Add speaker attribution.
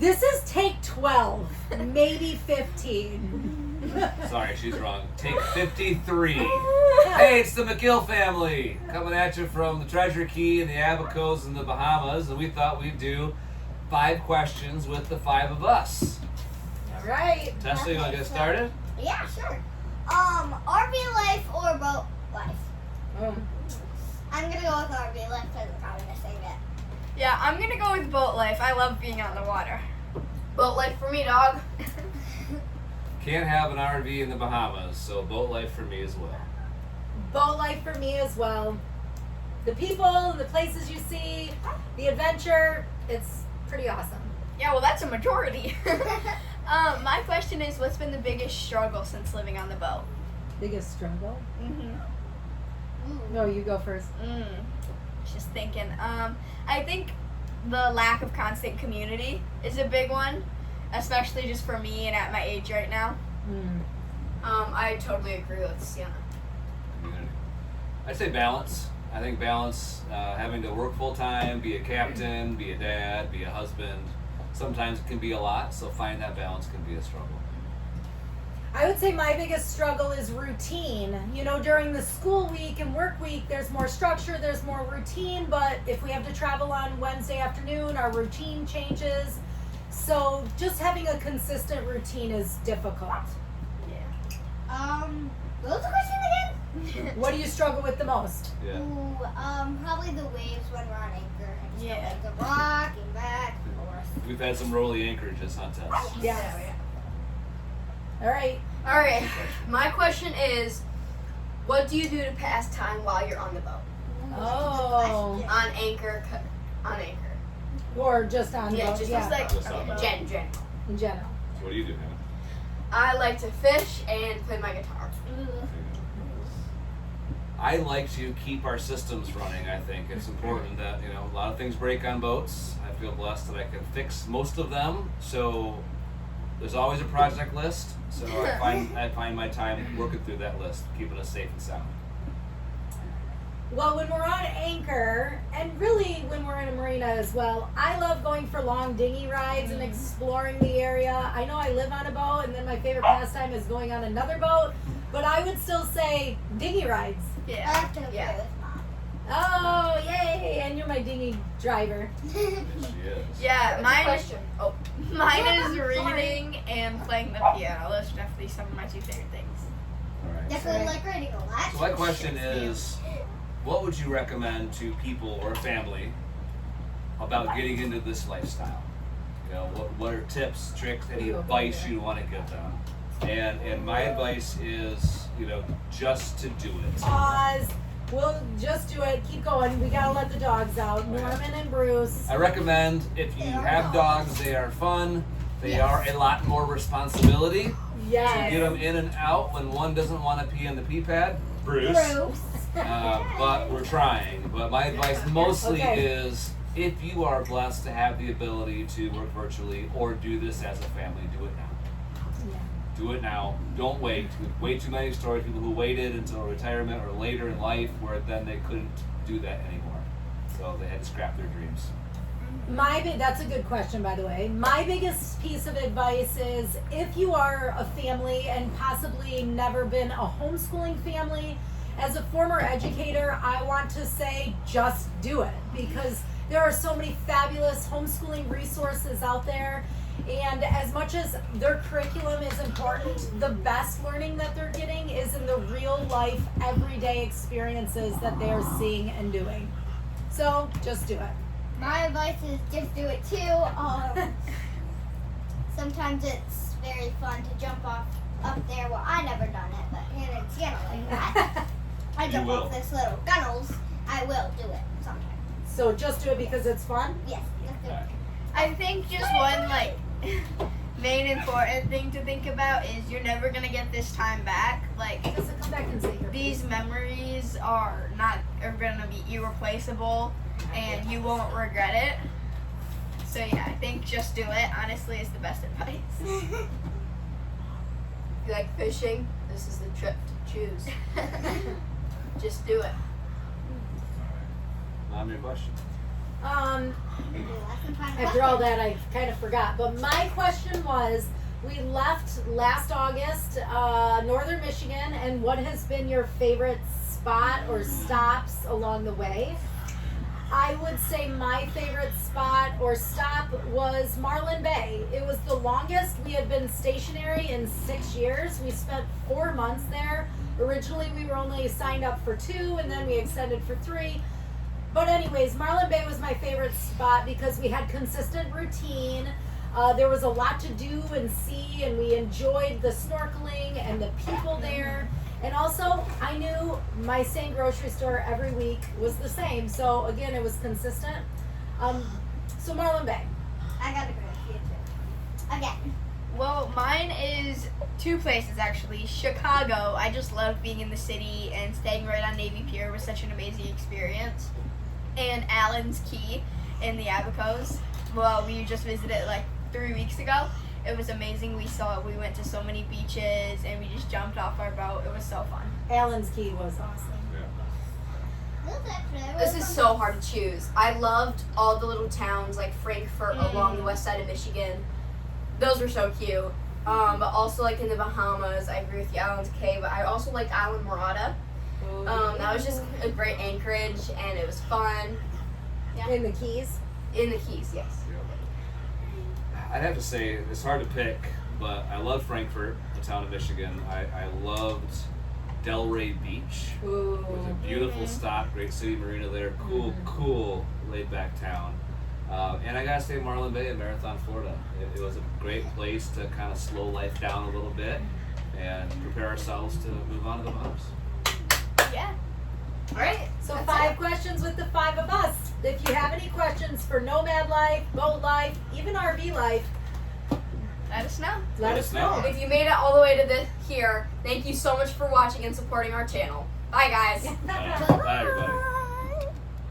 Speaker 1: This is take 12, maybe 15.
Speaker 2: Sorry, she's wrong. Take 53. Hey, it's the McGill family coming at you from the Treasure Key and the Abacos and the Bahamas, and we thought we'd do 5 questions with the 5 of us.
Speaker 1: All right.
Speaker 2: Tessa, you want to get started?
Speaker 3: Yeah, sure. RV life or boat life? I'm gonna go with RV life because I'm probably gonna save it.
Speaker 4: Yeah, I'm gonna go with boat life. I love being on the water.
Speaker 5: Boat life for me, dog.
Speaker 2: Can't have an RV in the Bahamas, so boat life for me as well.
Speaker 1: Boat life for me as well. The people, the places you see, the adventure, it's pretty awesome.
Speaker 4: Yeah, well, that's a majority. My question is, what's been the biggest struggle since living on the boat?
Speaker 1: Biggest struggle?
Speaker 4: Mm-hmm.
Speaker 1: No, you go first.
Speaker 4: Just thinking. I think the lack of constant community is a big one, especially just for me and at my age right now.
Speaker 5: I totally agree with Sienna.
Speaker 2: Community. I'd say balance. I think balance, having to work full time, be a captain, be a dad, be a husband, sometimes it can be a lot, so finding that balance can be a struggle.
Speaker 1: I would say my biggest struggle is routine. You know, during the school week and work week, there's more structure, there's more routine, but if we have to travel on Wednesday afternoon, our routine changes. So just having a consistent routine is difficult.
Speaker 3: What was the question again?
Speaker 1: What do you struggle with the most?
Speaker 2: Yeah.
Speaker 3: Ooh, probably the waves when we're on anchor. I just
Speaker 4: Yeah.
Speaker 3: don't like the rocking back and forth.
Speaker 2: We've had some rolly anchorages, huh, Tess?
Speaker 1: Yes. All right.
Speaker 5: All right. My question is, what do you do to pass time while you're on the boat?
Speaker 1: Oh.
Speaker 5: On anchor. On anchor.
Speaker 1: Or just on the
Speaker 5: Yeah,
Speaker 1: boat.
Speaker 5: just
Speaker 1: Yeah,
Speaker 2: Just on boat.
Speaker 5: Jen.
Speaker 1: in general.
Speaker 2: So what do you do, Hannah?
Speaker 5: I like to fish and play my guitar.
Speaker 2: I like to keep our systems running. I think it's important that, you know, a lot of things break on boats. I feel blessed that I can fix most of them. So there's always a project list. So I find my time working through that list, keeping us safe and sound.
Speaker 1: Well, when we're on anchor, and really when we're in a marina as well, I love going for long dinghy rides and exploring the area. I know I live on a boat, and then my favorite pastime is going on another boat, but I would still say dinghy rides.
Speaker 3: I
Speaker 4: Yeah.
Speaker 3: have to agree
Speaker 5: Yeah.
Speaker 3: with Mom.
Speaker 1: Oh, yay! And you're my dinghy driver.
Speaker 2: Yes, she is.
Speaker 4: Yeah, mine
Speaker 5: Oh,
Speaker 4: mine is reading and playing the piano. Those are definitely some of my 2 favorite things.
Speaker 2: All right.
Speaker 3: Definitely like writing a lot.
Speaker 2: So my question is, what would you recommend to people or family about getting into this lifestyle? You know, what are tips, tricks, any advice you want to give them? And my advice is, you know, just to do it.
Speaker 1: Pause. We'll just do it. Keep going. We gotta let the dogs out. Norman and Bruce.
Speaker 2: I recommend if you have dogs, they are fun. They are a lot more responsibility. To
Speaker 1: Yes.
Speaker 2: get them in and out when one doesn't want to pee in the pee pad. Bruce. But we're trying. But my advice mostly is, if you are blessed to have the ability to work virtually or do this as a family, do it now. Do it now. Don't wait. Way too many stories, people who waited until retirement or later in life where then they couldn't do that anymore. So they had to scrap their dreams.
Speaker 1: That's a good question, by the way. My biggest piece of advice is, if you are a family and possibly never been a homeschooling family, as a former educator, I want to say just do it, because there are so many fabulous homeschooling resources out there. And as much as their curriculum is important, the best learning that they're getting is in the real life, everyday experiences that they're seeing and doing. So just do it.
Speaker 3: My advice is just do it too. Sometimes it's very fun to jump off up there. Well, I never done it, but Hannah and Sienna like that. I jump off this little gunnels. I will do it sometime.
Speaker 1: So just do it because it's fun?
Speaker 3: Yes, just do it.
Speaker 4: I think just one main important thing to think about is you're never gonna get this time back. Like,
Speaker 1: Just come back and say
Speaker 4: these memories are gonna be irreplaceable, and you won't regret it. So yeah, I think just do it, honestly, is the best advice.
Speaker 5: if you like fishing, this is the trip to choose.
Speaker 4: Just do it.
Speaker 2: Mom, your question.
Speaker 1: After all that, I kind of forgot. But my question was, we left last August, northern Michigan, and what has been your favorite spot or stops along the way? I would say my favorite spot or stop was Marlin Bay. It was the longest we had been stationary in 6 years. We spent 4 months there. Originally, we were only signed up for 2, and then we extended for 3. But anyways, Marlin Bay was my favorite spot because we had consistent routine. There was a lot to do and see, and we enjoyed the snorkeling and the people there. And also, I knew my same grocery store every week was the same. So again, it was consistent. So Marlin Bay.
Speaker 3: I gotta go with you too. Again.
Speaker 4: Well, mine is 2 places actually. Chicago. I just loved being in the city, and staying right on Navy Pier was such an amazing experience. And Allen's Key in the Abacos. Well, we just visited like 3 weeks ago. It was amazing. We went to so many beaches, and we just jumped off our boat. It was so fun.
Speaker 1: Allen's Key was awesome.
Speaker 5: This is so hard to choose. I loved all the little towns like Frankfurt along the west side of Michigan. Those were so cute. But also like in the Bahamas, I agree with you, Islands Cay. But I also liked Island Murata. That was just a great anchorage, and it was fun. Yeah.
Speaker 1: In the Keys?
Speaker 5: In the Keys, yes.
Speaker 2: I'd have to say it's hard to pick, but I love Frankfurt, the town of Michigan. I loved Delray Beach.
Speaker 1: Ooh.
Speaker 2: It was a beautiful stop, great city marina there, cool, laid back town. And I gotta say Marlin Bay in Marathon, Florida. It was a great place to kind of slow life down a little bit and prepare ourselves to move on to the Bahamas.
Speaker 4: Yeah.
Speaker 5: All right.
Speaker 1: So 5 questions with the 5 of us. If you have any questions for Nomad Life, Boat Life, even RV Life,
Speaker 4: Let us know.
Speaker 1: let us know.
Speaker 5: If you made it all the way to here, thank you so much for watching and supporting our channel. Bye, guys.
Speaker 2: Bye, everybody.